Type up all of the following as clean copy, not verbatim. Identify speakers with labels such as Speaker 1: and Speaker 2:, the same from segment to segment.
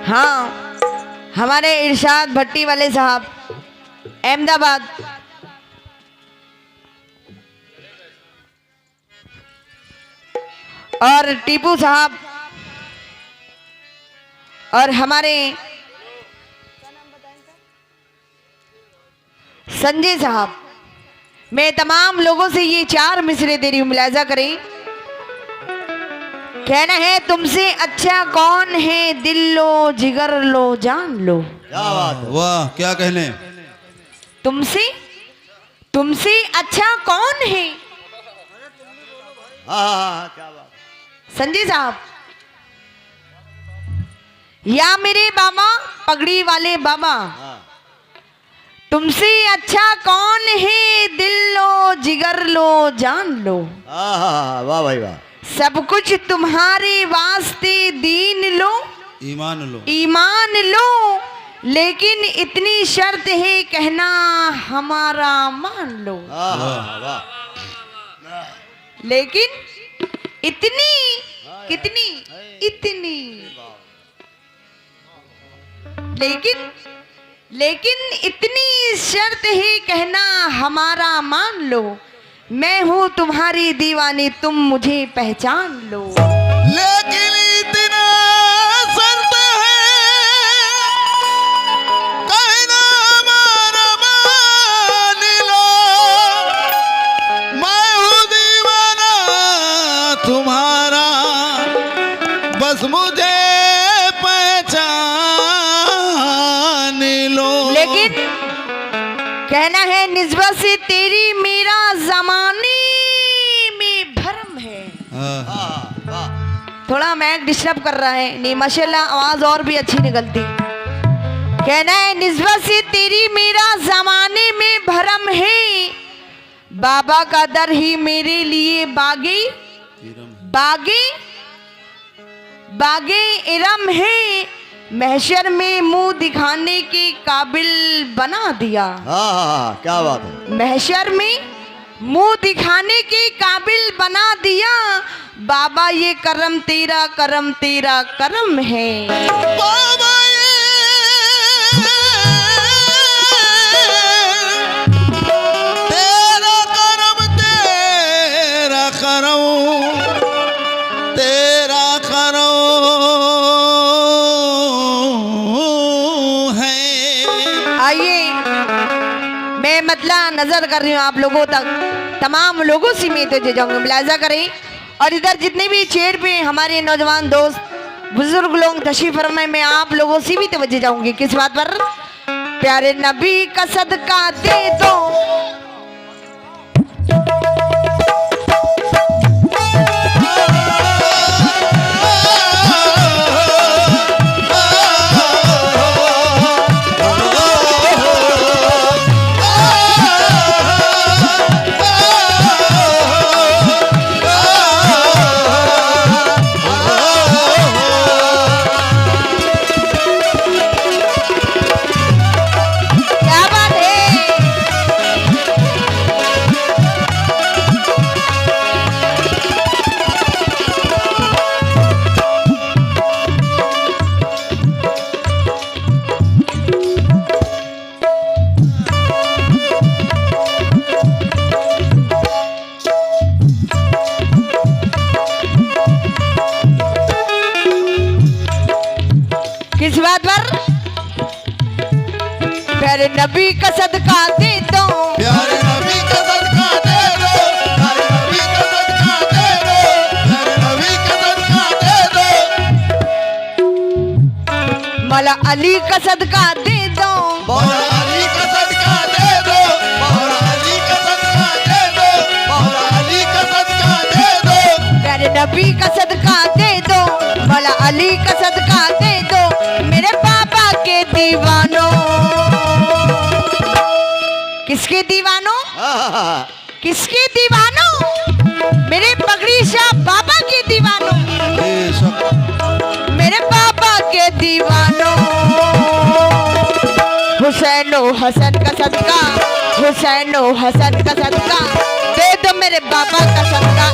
Speaker 1: हाँ, हमारे इरशाद भट्टी वाले साहब अहमदाबाद, और टीपू साहब, और हमारे संजय साहब, मैं तमाम लोगों से ये 4 मिसरे दे रही हूं, मुलाजा करें। कहना है तुमसे अच्छा कौन है, दिल लो जिगर लो जान लो।
Speaker 2: क्या बात है,
Speaker 3: वाह क्या कहने।
Speaker 1: तुमसे अच्छा कौन है।
Speaker 2: हाँ क्या बात।
Speaker 1: संजय साहब, या मेरे बाबा पगड़ी वाले बाबा, तुमसे अच्छा कौन है, दिल लो जिगर लो जान लो।
Speaker 2: वाह भाई वाह।
Speaker 1: सब कुछ तुम्हारे वास्ते, दीन लो ईमान लो, लेकिन इतनी शर्त है कहना हमारा मान लो। लेकिन इतनी कितनी इतनी, लेकिन इतनी शर्त है कहना हमारा मान लो। मैं हूँ तुम्हारी दीवानी, तुम मुझे पहचान लो।
Speaker 3: लेकिन इतना शर्त है कहना हमारा मान लो। मैं हूँ दीवाना तुम्हारा, बस मुझे पहचान लो।
Speaker 1: लेकिन कहना है निस्बत से तेरी मेरा जमाने में भरम है। थोड़ा मैक डिस्टर्ब कर रहा है, नहीं माशाल्लाह आवाज और भी अच्छी निकलती। कहना है निस्बत से तेरी मेरा जमाने में भरम है, बाबा का दर ही मेरे लिए बागे बागे बागे इरम है। महशर में मुंह दिखाने के काबिल बना दिया।
Speaker 2: क्या बात है।
Speaker 1: महशर में मुंह दिखाने के काबिल बना दिया। बाबा ये करम तेरा करम है।
Speaker 3: बाबा तेरा करम
Speaker 1: आइए, मैं मतलब नजर कर रही हूँ आप लोगों तक, तमाम लोगों से मैं तो जाऊंगी, मुलाजा करें। और इधर जितने भी चेयर पे हमारे नौजवान दोस्त बुजुर्ग लोग तशरीफ फरमाए, मैं आप लोगों से भी तवज्जो जाऊंगी। किस बात पर? प्यारे नबी का सदका दे दो, किस बात पर? प्यारे नबी का सदका दे दो,
Speaker 3: प्यारे नबी का सदका दे दो, प्यारे नबी का सदका दे दो, प्यारे नबी का सदका दे दो।
Speaker 1: मौला अली का सदका दे दो,
Speaker 3: मौला अली का सदका दे दो, मौला अली का सदका दे दो, मौला अली का सदका दे दो।
Speaker 1: प्यारे नबी का सदका दे दो, मौला अली का सदका दे दो। मेरे पापा के दीवानों, किसके दीवानों? किसके दीवानों? मेरे पगड़ी शाह बाबा के दीवानों, मेरे पापा के दीवानों। हुसैन हसन का सदका, हुसैन हसन का सदका दे दो मेरे बाबा का सदका।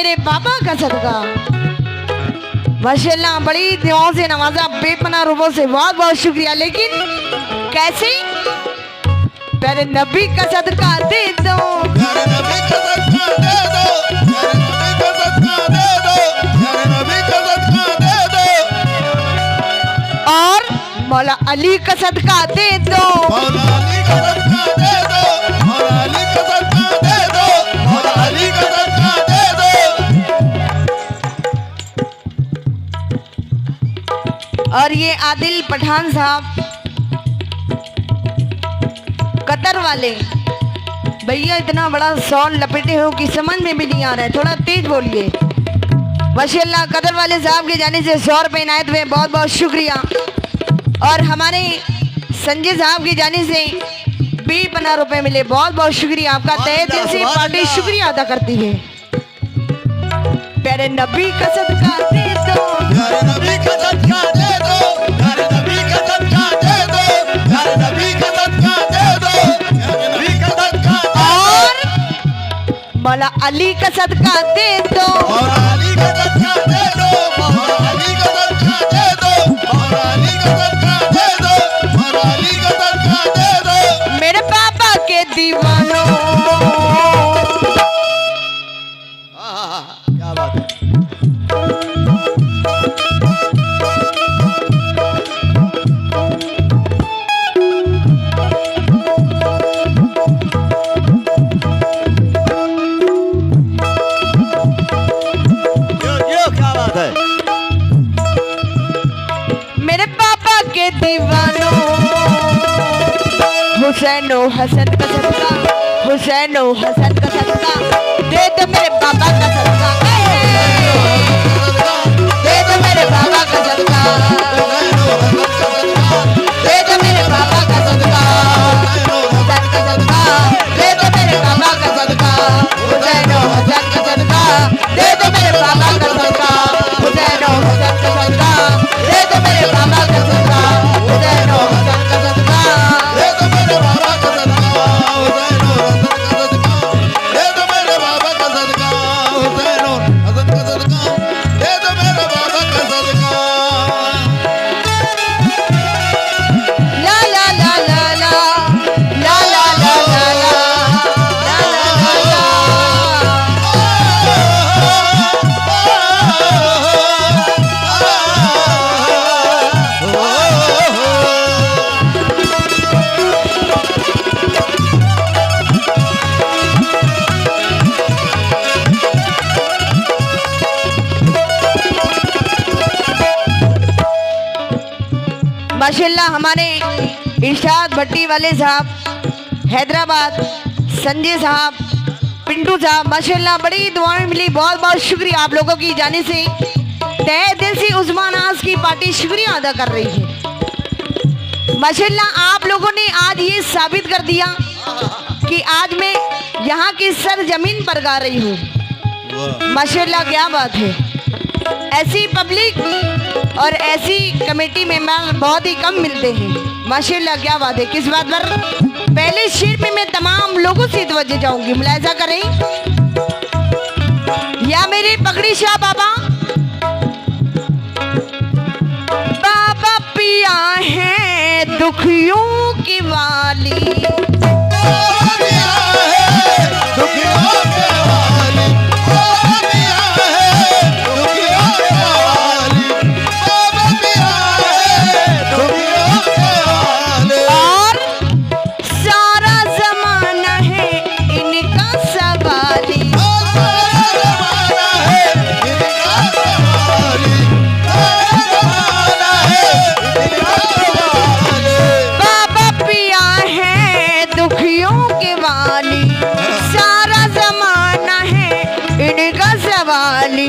Speaker 1: मेरे बाबा का सदका। माशाल्लाह बड़ी दुआओं से नवाजा, बेपनाह रूपों से, बहुत बहुत शुक्रिया। लेकिन कैसे? प्यारे नबी का सदका दे दो,
Speaker 3: प्यारे नबी का सदका दे दो, प्यारे नबी का सदका दे दो, प्यारे नबी का सदका दे दो।
Speaker 1: और मौला अली का सदका दे दो,
Speaker 3: मौला अली का सदका दे दो, मौला अली का सदका दे दो, मौला अली का सदका दे दो।
Speaker 1: और ये आदिल पठान साहब कतर वाले भैया, इतना बड़ा शॉल लपेटे हो कि समझ में भी नहीं आ रहा है, थोड़ा तेज बोलिए। माशाल्लाह कतर वाले साहब के जाने से 100 रुपये इनायत हुए, बहुत बहुत शुक्रिया। और हमारे संजय साहब की जाने से 20 रुपए मिले, बहुत बहुत शुक्रिया आपका। तहे दिल से पार्टी शुक्रिया अदा करती है। प्यारे नबी का सदका दे दो,
Speaker 3: प्यारे नबी का सदका दे दो, प्यारे नबी का सदका दे दो, प्यारे नबी का सदका दे दो, प्यारे नबी का सदका दे दो।
Speaker 1: और मौला अली का सदका दे दो,
Speaker 3: मौला अली का सदका दे दो, मौला अली का सदका दे दो, मौला अली का सदका दे दो, मौला अली का सदका दे दो।
Speaker 1: मेरे पापा के दीवानों।
Speaker 2: क्या बात है। यो क्या बात है।
Speaker 1: मेरे पापा के दीवानों, हुसैन ओ हसन का सदका, हुसैन ओ हसन का सदका दे दो मेरे पापा का सदका, दे दो मेरे पापा का सदका, दे दो मेरे पापा का सदका, हुसैन का सदका दे दो मेरे पापा का सदका, हुसैन ओ हसन का सदका दे दो मेरे पापा का सदका, हुसैन ओ हसन का सदका दे दो मेरे पापा का सदका, हुसैन ओ हसन का सदका।
Speaker 3: दे दो मेरे बाबा का सदका, हुसैन और हसन का सदका, दे दो मेरे बाबा का सदका, हुसैन और हसन का सदका।
Speaker 1: ला ला ला ला ला ला ला ला ला ला ला ला ला। माशाल्लाह हमारे इरशाद भट्टी वाले साहब, हैदराबाद संजय साहब, पिंटू साहब, माशाल्लाह बड़ी दुआएं मिली, बहुत बहुत शुक्रिया आप लोगों की जाने से। तहे दिल से उस्मान आज की पार्टी शुक्रिया अदा कर रही है। माशाल्लाह आप लोगों ने आज ये साबित कर दिया कि आज मैं यहाँ की सरजमीन पर गा रही हूँ। माशाल्लाह क्या बात है। ऐसी पब्लिक और ऐसी कमेटी मेंबर बहुत ही कम मिलते हैं। माशाल्लाह क्या बात है। किस बात पर? पहले शेर में मैं तमाम लोगों से तवज्जो चाहूंगी, मुलाहिजा करें। या मेरे पगड़ी शाह बाबा, बाबा पिया है दुखियों की वाली,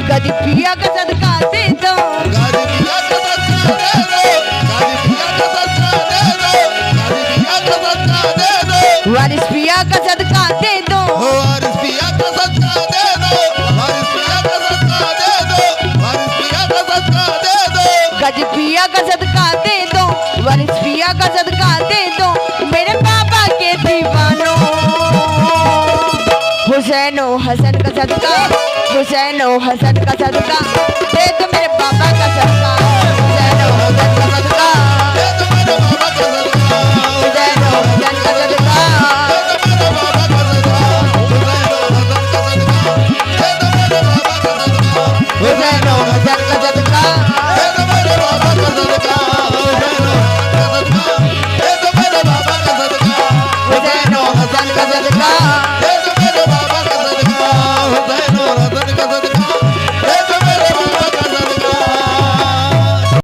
Speaker 1: गज पिया का सदका दे दो,
Speaker 3: गाजी पिया का सदका दे दो, गाजी पिया का सदका दे दो, गाजी पिया का सदका दे दो,
Speaker 1: वारिस पिया का सदका दे दो,
Speaker 3: वारिस पिया का सदका दे दो, वारिस पिया का सदका दे दो, वारिस पिया का सदका दे दो,
Speaker 1: गज पिया का सदका दे दो, वारिस पिया का सदका दे दो। मेरे पापा के दीवानों, हुसैन हसन का सदका, हुसैन हसन का सदका, दे तो मेरे बाबा का सदका, हुसैन हसन का सदका,
Speaker 3: दे दो मेरे बाबा का सदका,
Speaker 1: हुसैन हसन का सदका,
Speaker 3: दे दो मेरे बाबा का सदका, हुसैन हसन का सदका, दे दो मेरे बाबा का सदका,
Speaker 1: हुसैन हसन का सदका,
Speaker 3: दे दो मेरे बाबा का सदका, हुसैन हसन का सदका,
Speaker 1: हुसैन हसन का सदका,